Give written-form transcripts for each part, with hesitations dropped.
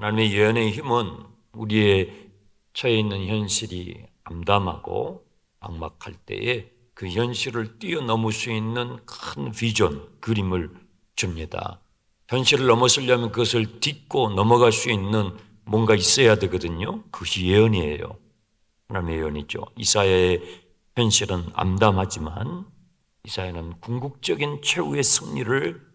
하나님의 예언의 힘은 우리의 처해 있는 현실이 암담하고 막막할 때에 그 현실을 뛰어넘을 수 있는 큰 비전, 그림을 줍니다. 현실을 넘어서려면 그것을 딛고 넘어갈 수 있는 뭔가 있어야 되거든요. 그것이 예언이에요. 하나님의 예언이죠. 이사야의 현실은 암담하지만 이사야는 궁극적인 최후의 승리를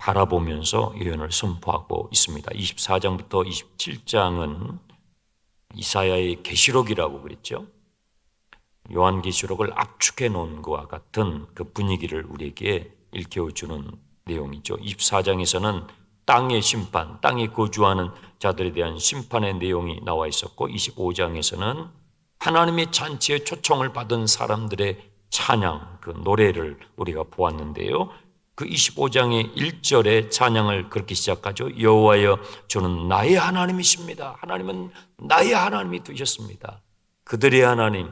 바라보면서 예언을 선포하고 있습니다. 24장부터 27장은 이사야의 계시록이라고 그랬죠. 요한계시록을 압축해 놓은 것과 같은 그 분위기를 우리에게 일깨워주는 내용이죠. 24장에서는 땅의 심판, 땅에 거주하는 자들에 대한 심판의 내용이 나와 있었고, 25장에서는 하나님의 잔치에 초청을 받은 사람들의 찬양, 그 노래를 우리가 보았는데요. 그 25장의 1절에 찬양을 그렇게 시작하죠. 여호와여, 저는 나의 하나님이십니다. 하나님은 나의 하나님이 되셨습니다. 그들의 하나님,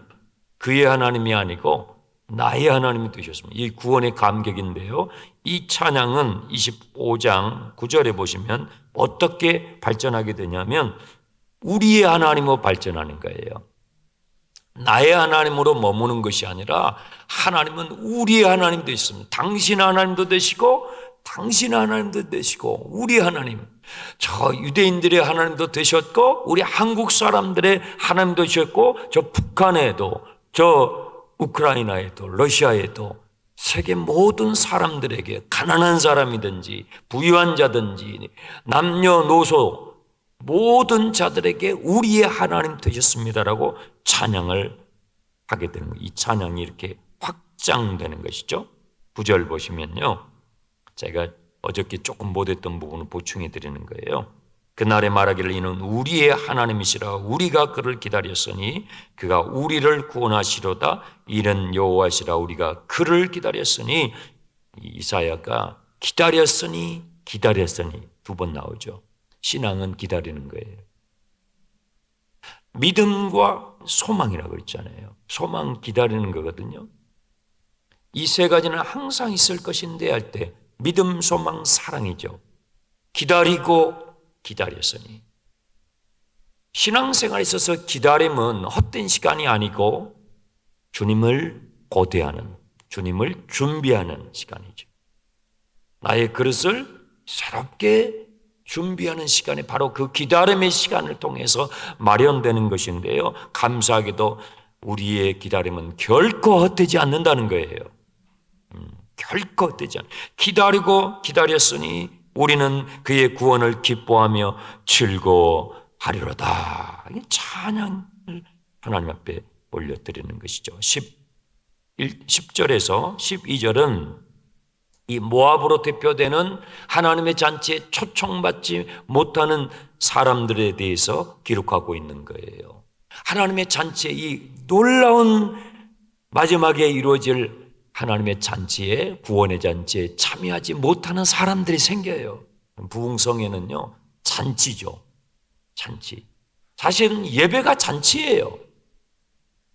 그의 하나님이 아니고 나의 하나님이 되셨습니다. 이 구원의 감격인데요. 이 찬양은 25장 9절에 보시면 어떻게 발전하게 되냐면 우리의 하나님으로 발전하는 거예요. 나의 하나님으로 머무는 것이 아니라 하나님은 우리의 하나님 되셨습니다. 당신 하나님도 되시고 당신 하나님도 되시고 우리 하나님, 저 유대인들의 하나님도 되셨고 우리 한국 사람들의 하나님도 되셨고 저 북한에도 저 우크라이나에도 러시아에도 세계 모든 사람들에게 가난한 사람이든지 부유한 자든지 남녀노소 모든 자들에게 우리의 하나님 되셨습니다라고 찬양을 하게 되는 거예요. 이 찬양이 이렇게 확장되는 것이죠. 9절 보시면요. 제가 어저께 조금 못했던 부분을 보충해 드리는 거예요. 그날에 말하기를 이는 우리의 하나님이시라 우리가 그를 기다렸으니 그가 우리를 구원하시로다 이는 여호와시라 우리가 그를 기다렸으니 이사야가 기다렸으니 두 번 나오죠. 신앙은 기다리는 거예요. 믿음과 소망이라고 그랬잖아요. 소망 기다리는 거거든요. 이 세 가지는 항상 있을 것인데 할 때 믿음, 소망, 사랑이죠. 기다리고 기다렸으니. 신앙생활에 있어서 기다림은 헛된 시간이 아니고 주님을 고대하는, 주님을 준비하는 시간이죠. 나의 그릇을 새롭게 준비하는 시간이 바로 그 기다림의 시간을 통해서 마련되는 것인데요. 감사하게도 우리의 기다림은 결코 헛되지 않는다는 거예요. 결코 헛되지 않아요. 기다리고 기다렸으니 우리는 그의 구원을 기뻐하며 즐거워하리로다. 찬양을 하나님 앞에 올려드리는 것이죠. 10절에서 12절은 이 모압으로 대표되는 하나님의 잔치에 초청받지 못하는 사람들에 대해서 기록하고 있는 거예요. 하나님의 잔치에 이 놀라운 마지막에 이루어질 하나님의 잔치에, 구원의 잔치에 참여하지 못하는 사람들이 생겨요. 부흥성에는요, 잔치죠. 잔치. 사실은 예배가 잔치예요.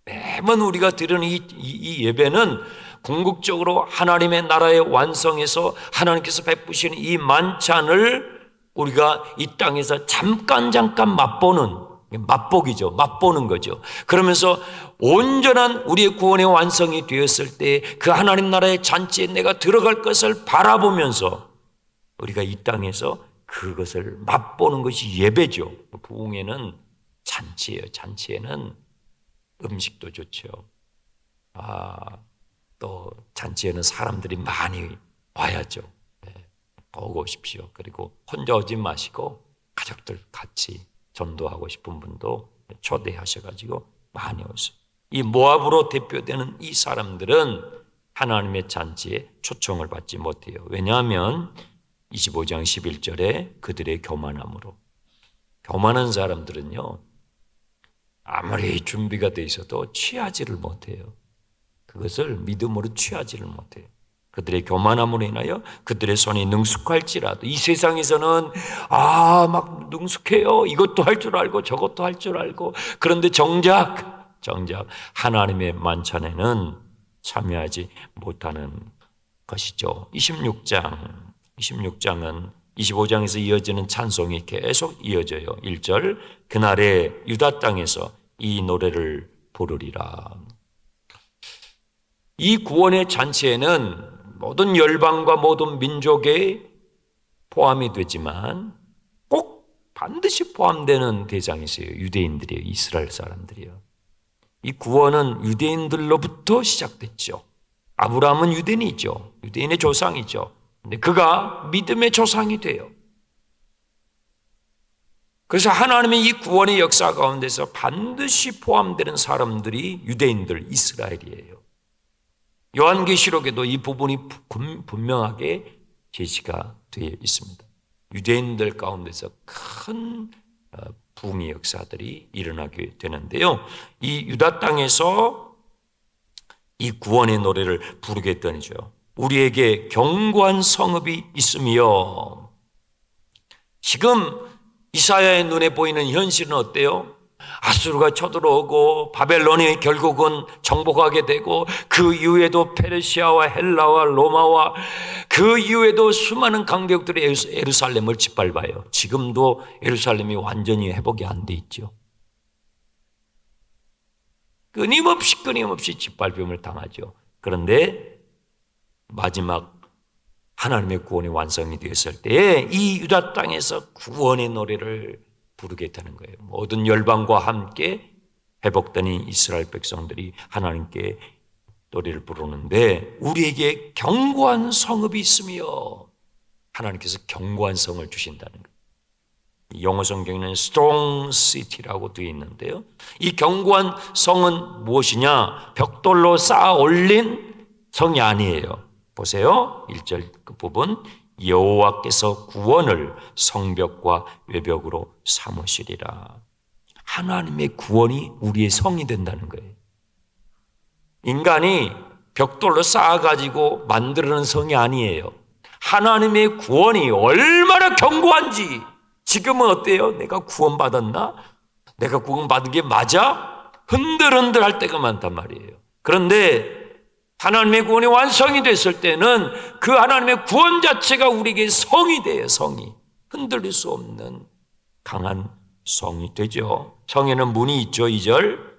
매번 우리가 드리는 이 예배는 궁극적으로 하나님의 나라의 완성에서 하나님께서 베푸시는 이 만찬을 우리가 이 땅에서 잠깐 맛보는, 맛보기죠. 맛보는 거죠. 그러면서 온전한 우리의 구원의 완성이 되었을 때 그 하나님 나라의 잔치에 내가 들어갈 것을 바라보면서 우리가 이 땅에서 그것을 맛보는 것이 예배죠. 부흥회는 잔치예요. 잔치에는 음식도 좋죠. 또 잔치에는 사람들이 많이 와야죠. 오고 오십시오. 그리고 혼자 오지 마시고 가족들 같이 전도하고 싶은 분도 초대하셔가지고 많이 오세요. 이 모압으로 대표되는 이 사람들은 하나님의 잔치에 초청을 받지 못해요. 왜냐하면 25장 11절에 그들의 교만함으로. 교만한 사람들은요, 아무리 준비가 돼 있어도 취하지를 못해요. 그것을 믿음으로 취하지를 못해요. 그들의 교만함으로 인하여 그들의 손이 능숙할지라도 이 세상에서는 막 능숙해요. 이것도 할 줄 알고 저것도 할 줄 알고. 그런데 정작 하나님의 만찬에는 참여하지 못하는 것이죠. 26장은 25장에서 이어지는 찬송이 계속 이어져요. 1절 그날에 유다 땅에서 이 노래를 부르리라. 이 구원의 잔치에는 모든 열방과 모든 민족에 포함이 되지만 꼭 반드시 포함되는 대상이 있어요. 유대인들이에요. 이스라엘 사람들이에요. 이 구원은 유대인들로부터 시작됐죠. 아브라함은 유대인이죠. 유대인의 조상이죠. 근데 그가 믿음의 조상이 돼요. 그래서 하나님의 이 구원의 역사 가운데서 반드시 포함되는 사람들이 유대인들, 이스라엘이에요. 요한계시록에도 이 부분이 분명하게 제시가 되어 있습니다. 유대인들 가운데서 큰 부흥의 역사들이 일어나게 되는데요. 이 유다 땅에서 이 구원의 노래를 부르게 되죠. 우리에게 견고한 성읍이 있으며, 지금 이사야의 눈에 보이는 현실은 어때요? 아수르가 쳐들어오고 바벨론이 결국은 정복하게 되고 그 이후에도 페르시아와 헬라와 로마와 그 이후에도 수많은 강대국들이 예루살렘을 짓밟아요. 지금도 예루살렘이 완전히 회복이 안 돼 있죠. 끊임없이 짓밟음을 당하죠. 그런데 마지막 하나님의 구원이 완성이 되었을 때에 이 유다 땅에서 구원의 노래를 부르게 되는 거예요. 모든 열방과 함께 회복된 이스라엘 백성들이 하나님께 노래를 부르는데, 우리에게 견고한 성읍이 있으며, 하나님께서 견고한 성을 주신다는 거예요. 영어 성경에는 strong city라고 되어 있는데요. 이 견고한 성은 무엇이냐? 벽돌로 쌓아 올린 성이 아니에요. 보세요. 1절 그 부분. 여호와께서 구원을 성벽과 외벽으로 삼으시리라. 하나님의 구원이 우리의 성이 된다는 거예요. 인간이 벽돌로 쌓아가지고 만드는 성이 아니에요. 하나님의 구원이 얼마나 견고한지. 지금은 어때요? 내가 구원받았나? 내가 구원받은 게 맞아? 흔들흔들 할 때가 많단 말이에요. 그런데 하나님의 구원이 완성이 됐을 때는 그 하나님의 구원 자체가 우리에게 성이 돼요. 성이. 흔들릴 수 없는 강한 성이 되죠. 성에는 문이 있죠. 2절.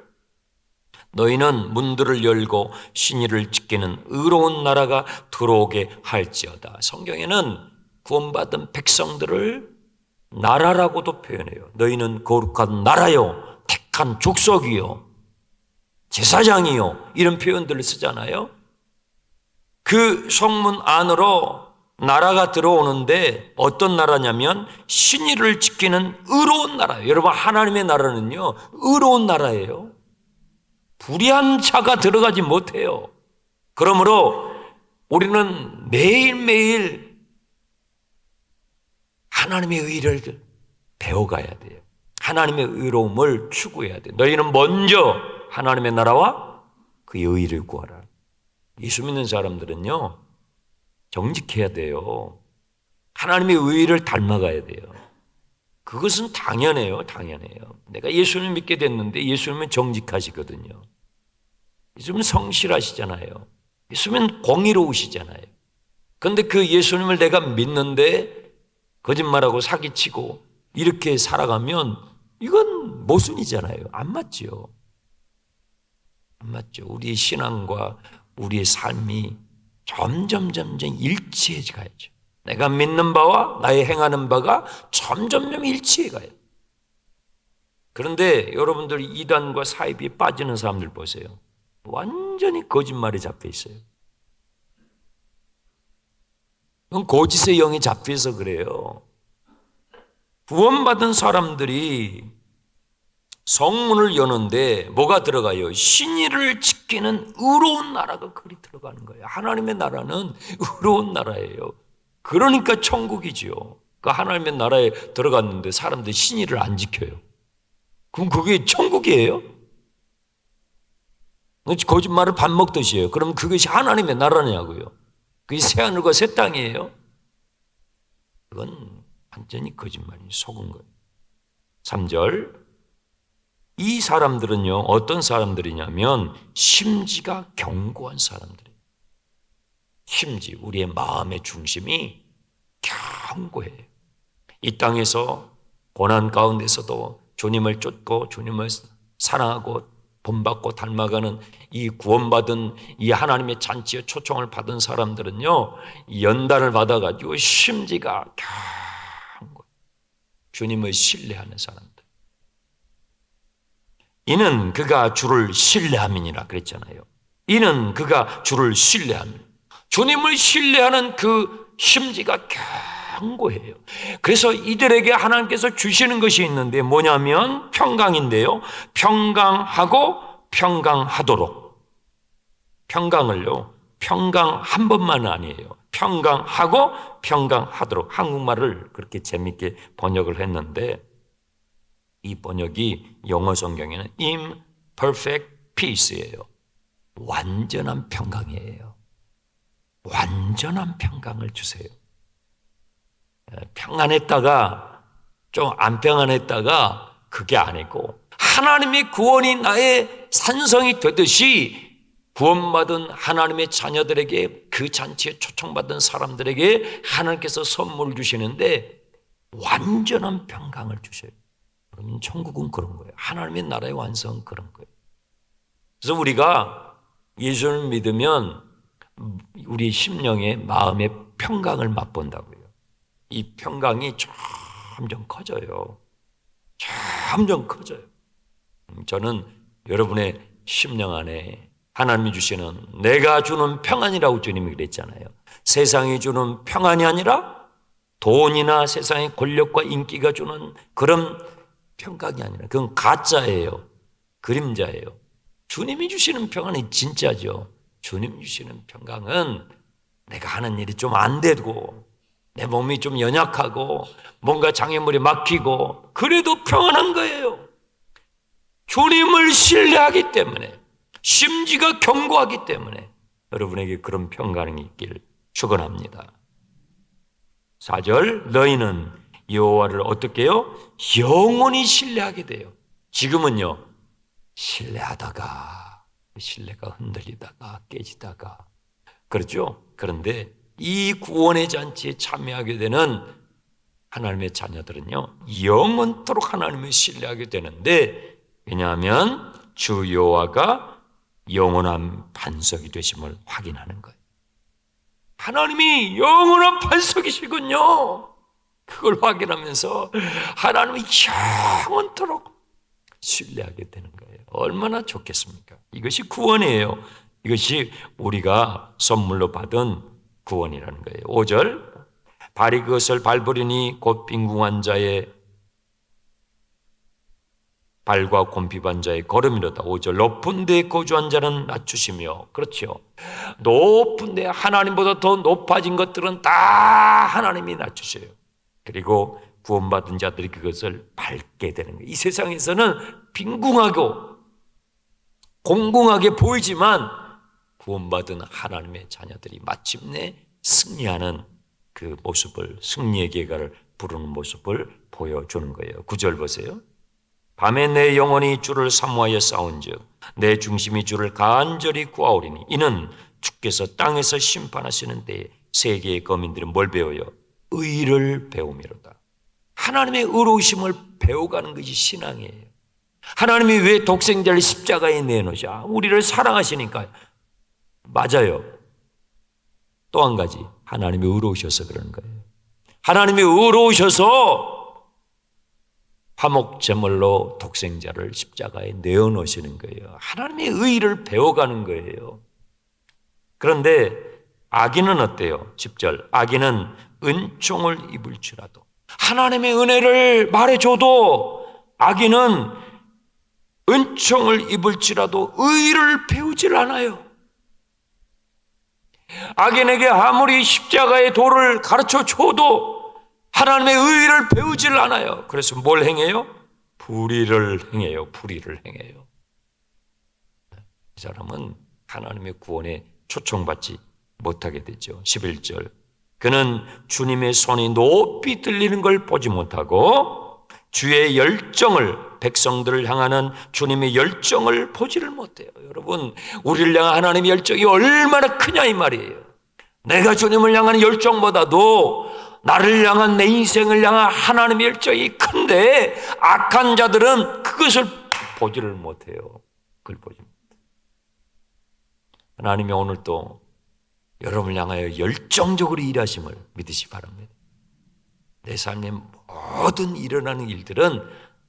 너희는 문들을 열고 신의를 지키는 의로운 나라가 들어오게 할지어다. 성경에는 구원받은 백성들을 나라라고도 표현해요. 너희는 거룩한 나라요, 택한 족속이요, 제사장이요, 이런 표현들을 쓰잖아요. 그 성문 안으로 나라가 들어오는데 어떤 나라냐면 신의를 지키는 의로운 나라예요. 여러분, 하나님의 나라는요, 의로운 나라예요. 불의한 자가 들어가지 못해요. 그러므로 우리는 매일매일 하나님의 의를 배워가야 돼요. 하나님의 의로움을 추구해야 돼요. 너희는 먼저 하나님의 나라와 그의 의를 구하라. 예수 믿는 사람들은요, 정직해야 돼요. 하나님의 의를 닮아가야 돼요. 그것은 당연해요. 내가 예수님을 믿게 됐는데 예수님은 정직하시거든요. 예수님은 성실하시잖아요. 예수님은 공의로우시잖아요. 그런데 그 예수님을 내가 믿는데 거짓말하고 사기치고 이렇게 살아가면 이건 모순이잖아요. 안 맞죠. 우리의 신앙과 우리의 삶이 점점 일치해 가야죠. 내가 믿는 바와 나의 행하는 바가 점점 일치해 가요. 그런데 여러분들 이단과 사입이 빠지는 사람들 보세요. 완전히 거짓말에 잡혀 있어요. 그건 거짓의 영이 잡혀서 그래요. 구원받은 사람들이 성문을 여는데 뭐가 들어가요? 신의를 지키는 의로운 나라가 그리 들어가는 거예요. 하나님의 나라는 의로운 나라예요. 그러니까 천국이지요. 그 하나님의 나라에 들어갔는데 사람들이 신의를 안 지켜요. 그럼 그게 천국이에요? 거짓말을 밥 먹듯이 해요. 그럼 그것이 하나님의 나라냐고요. 그게 새하늘과 새 땅이에요. 그건 완전히 거짓말이 속은 거예요. 3절. 이 사람들은요, 어떤 사람들이냐면 심지가 견고한 사람들이에요. 심지, 우리의 마음의 중심이 견고해요. 이 땅에서 고난 가운데서도 주님을 쫓고 주님을 사랑하고 본받고 닮아가는 이 구원받은 이 하나님의 잔치에 초청을 받은 사람들은요, 연단을 받아가지고 심지가 강 거예요. 주님을 신뢰하는 사람들. 이는 그가 주를 신뢰함이니라 그랬잖아요. 이는 그가 주를 신뢰함이니라. 주님을 신뢰하는 그 심지가 견고해요. 그래서 이들에게 하나님께서 주시는 것이 있는데 뭐냐면 평강인데요. 평강하고 평강하도록. 평강을요, 평강 한 번만은 아니에요. 평강하고 평강하도록. 한국말을 그렇게 재밌게 번역을 했는데 이 번역이 영어 성경에는 imperfect peace예요. 완전한 평강이에요. 완전한 평강을 주세요. 평안했다가 좀 안 평안했다가 그게 아니고 하나님의 구원이 나의 산성이 되듯이 구원받은 하나님의 자녀들에게 그 잔치에 초청받은 사람들에게 하나님께서 선물을 주시는데 완전한 평강을 주셔요. 그러면 천국은 그런 거예요. 하나님의 나라의 완성은 그런 거예요. 그래서 우리가 예수를 믿으면 우리 심령의 마음의 평강을 맛본다고요. 이 평강이 점점 커져요. 점점 커져요. 저는 여러분의 심령 안에 하나님이 주시는 내가 주는 평안이라고 주님이 그랬잖아요. 세상이 주는 평안이 아니라 돈이나 세상의 권력과 인기가 주는 그런 평강이 아니라 그건 가짜예요. 그림자예요. 주님이 주시는 평안이 진짜죠. 주님 주시는 평강은 내가 하는 일이 좀 안 되고 내 몸이 좀 연약하고 뭔가 장애물이 막히고 그래도 평안한 거예요. 주님을 신뢰하기 때문에 심지가 견고하기 때문에 여러분에게 그런 평강이 있기를 축원합니다. 4절 너희는 여호와를 어떻게 해요? 영원히 신뢰하게 돼요. 지금은요 신뢰하다가 신뢰가 흔들리다가 깨지다가 그렇죠? 그런데 이 구원의 잔치에 참여하게 되는 하나님의 자녀들은요 영원토록 하나님을 신뢰하게 되는데 왜냐하면 주 여호와가 영원한 반석이 되심을 확인하는 거예요. 하나님이 영원한 반석이시군요. 그걸 확인하면서 하나님을 영원토록 신뢰하게 되는 거예요. 얼마나 좋겠습니까? 이것이 구원이에요. 이것이 우리가 선물로 받은 구원이라는 거예요. 5절 발이 그것을 밟으리니 곧 빈궁한 자의 발과 곰핍한 자의 걸음이로다. 5절 높은 데에 거주한 자는 낮추시며 그렇죠. 높은 데 하나님보다 더 높아진 것들은 다 하나님이 낮추셔요. 그리고 구원받은 자들이 그것을 밟게 되는 거예요. 이 세상에서는 빈궁하고 공공하게 보이지만 구원받은 하나님의 자녀들이 마침내 승리하는 그 모습을 승리의 계가를 부르는 모습을 보여주는 거예요. 9절 보세요. 밤에 내 영혼이 주를 사모하여 싸운즉 내 중심이 주를 간절히 구하오리니 이는 주께서 땅에서 심판하시는 때에 세계의 거민들은 뭘 배워요? 의를 배우미로다. 하나님의 의로우심을 배워가는 것이 신앙이에요. 하나님이 왜 독생자를 십자가에 내놓으셔? 우리를 사랑하시니까요. 맞아요. 또 한 가지 하나님이 의로우셔서 그런 거예요. 하나님이 의로우셔서 화목제물로 독생자를 십자가에 내어놓으시는 거예요. 하나님의 의를 배워가는 거예요. 그런데 악인은 어때요? 10절 악인은 은총을 입을지라도 하나님의 은혜를 말해줘도 악인은 은총을 입을지라도 의를 배우질 않아요. 악인에게 아무리 십자가의 도를 가르쳐줘도 하나님의 의를 배우질 않아요. 그래서 뭘 행해요? 불의를 행해요. 불의를 행해요. 이 사람은 하나님의 구원에 초청받지 못하게 되죠. 11절 그는 주님의 손이 높이 들리는 걸 보지 못하고 주의 열정을 백성들을 향하는 주님의 열정을 보지를 못해요. 여러분 우리를 향한 하나님의 열정이 얼마나 크냐 이 말이에요. 내가 주님을 향하는 열정보다도 나를 향한, 내 인생을 향한 하나님의 열정이 큰데 악한 자들은 그것을 보지를 못해요. 그걸 보지 못해요. 하나님이 오늘도 여러분을 향하여 열정적으로 일하심을 믿으시 바랍니다. 내 삶에 모든 일어나는 일들은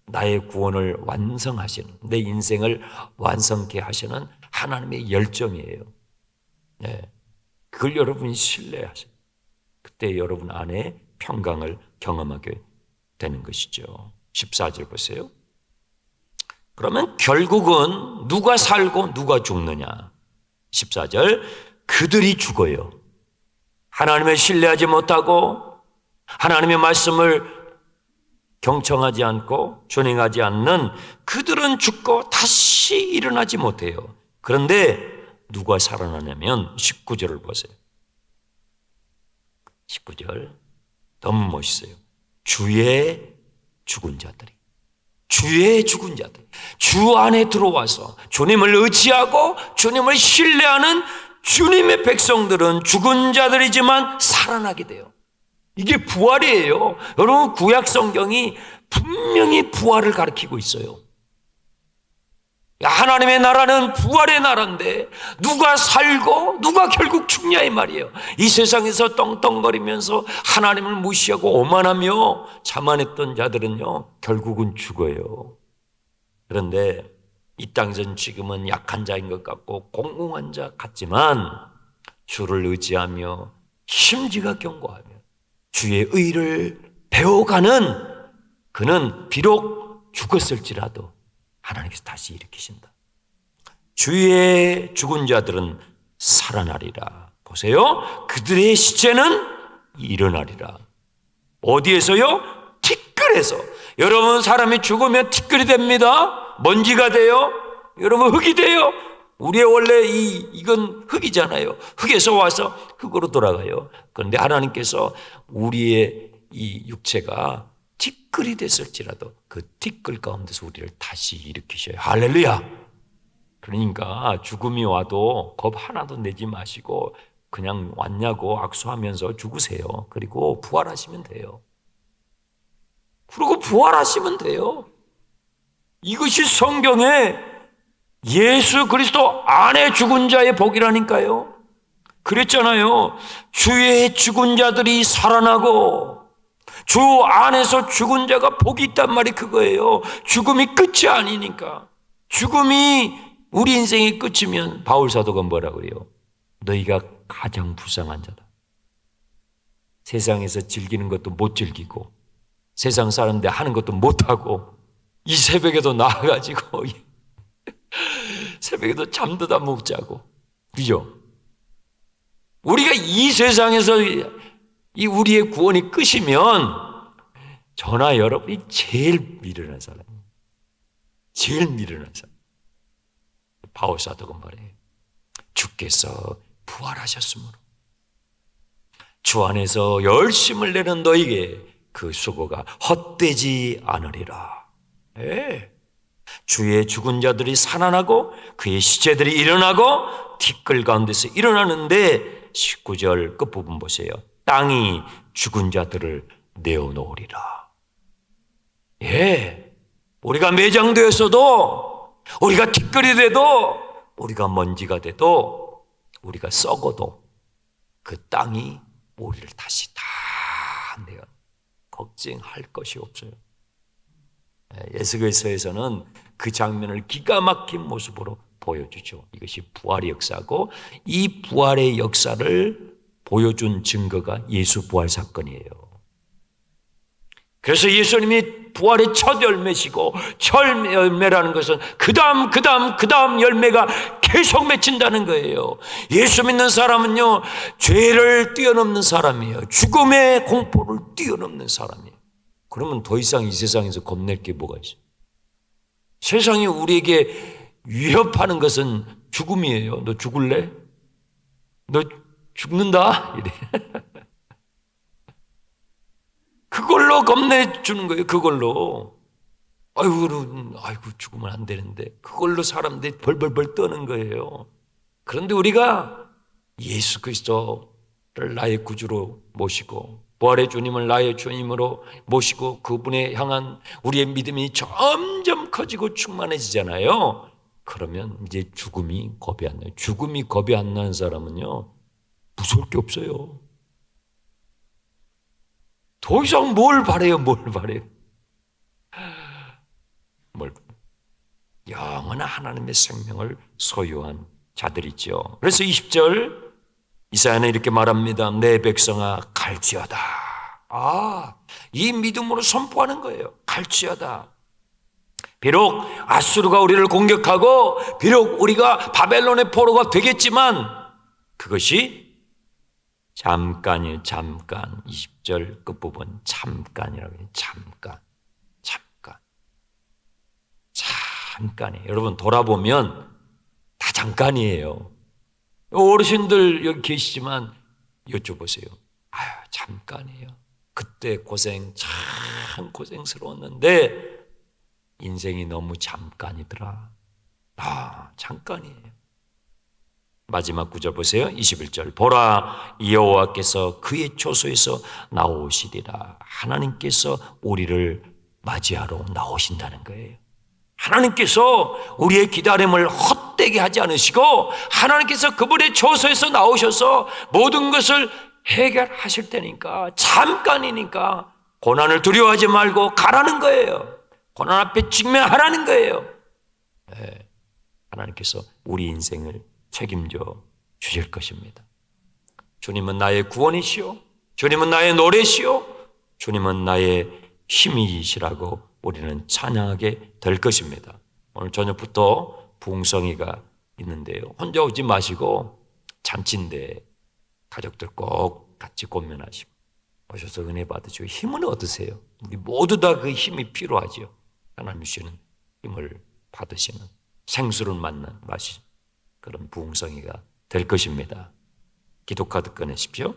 나의 구원을 완성하시는, 내 인생을 완성케 하시는 하나님의 열정이에요. 네. 그걸 여러분이 신뢰하세요. 그때 여러분 안에 평강을 경험하게 되는 것이죠. 14절 보세요. 그러면 결국은 누가 살고 누가 죽느냐? 14절, 그들이 죽어요. 하나님을 신뢰하지 못하고 하나님의 말씀을 경청하지 않고 준행하지 않는 그들은 죽고 다시 일어나지 못해요. 그런데 누가 살아나냐면 19절을 보세요. 19절 너무 멋있어요. 주의 죽은 자들이, 주의 죽은 자들, 주 안에 들어와서 주님을 의지하고 주님을 신뢰하는 주님의 백성들은 죽은 자들이지만 살아나게 돼요. 이게 부활이에요. 여러분, 구약 성경이 분명히 부활을 가리키고 있어요. 하나님의 나라는 부활의 나라인데 누가 살고 누가 결국 죽냐 이 말이에요. 이 세상에서 떵떵거리면서 하나님을 무시하고 오만하며 자만했던 자들은요 결국은 죽어요. 그런데 이 땅에서는 지금은 약한 자인 것 같고 공공한 자 같지만 주를 의지하며 심지가 견고하며 주의 의를 배워가는 그는 비록 죽었을지라도 하나님께서 다시 일으키신다. 주의 죽은 자들은 살아나리라. 보세요. 그들의 시체는 일어나리라. 어디에서요? 티끌에서. 여러분, 사람이 죽으면 티끌이 됩니다. 먼지가 돼요. 여러분, 흙이 돼요. 우리의 원래 이건 흙이잖아요. 흙에서 와서 흙으로 돌아가요. 그런데 하나님께서 우리의 이 육체가 티끌이 됐을지라도 그 티끌 가운데서 우리를 다시 일으키셔요. 할렐루야. 그러니까 죽음이 와도 겁 하나도 내지 마시고 그냥 왔냐고 악수하면서 죽으세요. 그리고 부활하시면 돼요. 그리고 부활하시면 돼요. 이것이 성경에 예수 그리스도 안에 죽은 자의 복이라니까요. 그랬잖아요. 주의 죽은 자들이 살아나고 주 안에서 죽은 자가 복이 있단 말이 그거예요. 죽음이 끝이 아니니까. 죽음이 우리 인생의 끝이면 바울 사도가 뭐라고 그래요? 너희가 가장 불쌍한 자다. 세상에서 즐기는 것도 못 즐기고 세상 사람들 하는 것도 못하고 이 새벽에도 나와가지고 새벽에도 잠도 다 못 자고, 그죠? 우리가 이 세상에서 이 우리의 구원이 끝이면 저나 여러분이 제일 미련한 사람이에요. 제일 미련한 사람. 바울 사도가 말해요. 주께서 부활하셨으므로 주 안에서 열심을 내는 너에게 그 수고가 헛되지 않으리라. 네. 주의 죽은 자들이 살아나고 그의 시체들이 일어나고 티끌 가운데서 일어나는데 19절 끝부분 보세요. 땅이 죽은 자들을 내어놓으리라. 예, 우리가 매장되었어도, 우리가 티끌이 돼도, 우리가 먼지가 돼도, 우리가 썩어도 그 땅이 우리를 다시 다 내어. 걱정할 것이 없어요. 에스겔서에서는 그 장면을 기가 막힌 모습으로 보여주죠. 이것이 부활의 역사고, 이 부활의 역사를 보여준 증거가 예수 부활 사건이에요. 그래서 예수님이 부활의 첫 열매시고, 첫 열매라는 것은 그 다음 열매가 계속 맺힌다는 거예요. 예수 믿는 사람은요, 죄를 뛰어넘는 사람이에요. 죽음의 공포를 뛰어넘는 사람이에요. 그러면 더 이상 이 세상에서 겁낼 게 뭐가 있어요? 세상이 우리에게 위협하는 것은 죽음이에요. 너 죽을래? 너 죽는다? 이래. 그걸로 겁내주는 거예요. 그걸로. 아이고 죽으면 안 되는데. 그걸로 사람들이 벌벌벌 떠는 거예요. 그런데 우리가 예수 그리스도를 나의 구주로 모시고 부활의 주님을 나의 주님으로 모시고 그분에 향한 우리의 믿음이 점점 커지고 충만해지잖아요. 그러면 이제 죽음이 겁이 안 나요. 죽음이 겁이 안 나는 사람은요, 무서울 게 없어요. 더 이상 뭘 바래요, 뭘 바래요. 영원한 하나님의 생명을 소유한 자들이죠. 그래서 20절 이사야는 이렇게 말합니다. 내 백성아 갈지어다. 이 믿음으로 선포하는 거예요. 갈지어다. 비록 아수르가 우리를 공격하고 비록 우리가 바벨론의 포로가 되겠지만 그것이 잠깐이에요. 잠깐. 20절 끝부분 잠깐이라고 해요. 잠깐. 잠깐이에요. 여러분 돌아보면 다 잠깐이에요. 어르신들 여기 계시지만 여쭤보세요. 잠깐이에요. 그때 참 고생스러웠는데 인생이 너무 잠깐이더라. 잠깐이에요. 마지막 구절 보세요. 21절. 보라, 여호와께서 그의 초소에서 나오시리라. 하나님께서 우리를 맞이하러 나오신다는 거예요. 하나님께서 우리의 기다림을 헛되게 하지 않으시고 하나님께서 그분의 초소에서 나오셔서 모든 것을 해결하실 테니까, 잠깐이니까 고난을 두려워하지 말고 가라는 거예요. 고난 앞에 직면하라는 거예요. 네, 하나님께서 우리 인생을 책임져 주실 것입니다. 주님은 나의 구원이시오. 주님은 나의 노래시오. 주님은 나의 힘이시라고 우리는 찬양하게 될 것입니다. 오늘 저녁부터 부흥성회가 있는데요. 혼자 오지 마시고 잔치인데 가족들 꼭 같이 공면하시고 오셔서 은혜 받으시고 힘은 얻으세요. 우리 모두 다 그 힘이 필요하죠. 하나님 주시는 힘을 받으시는 생수를 마시는 그런 부흥성회가 될 것입니다. 기도 카드 꺼내십시오.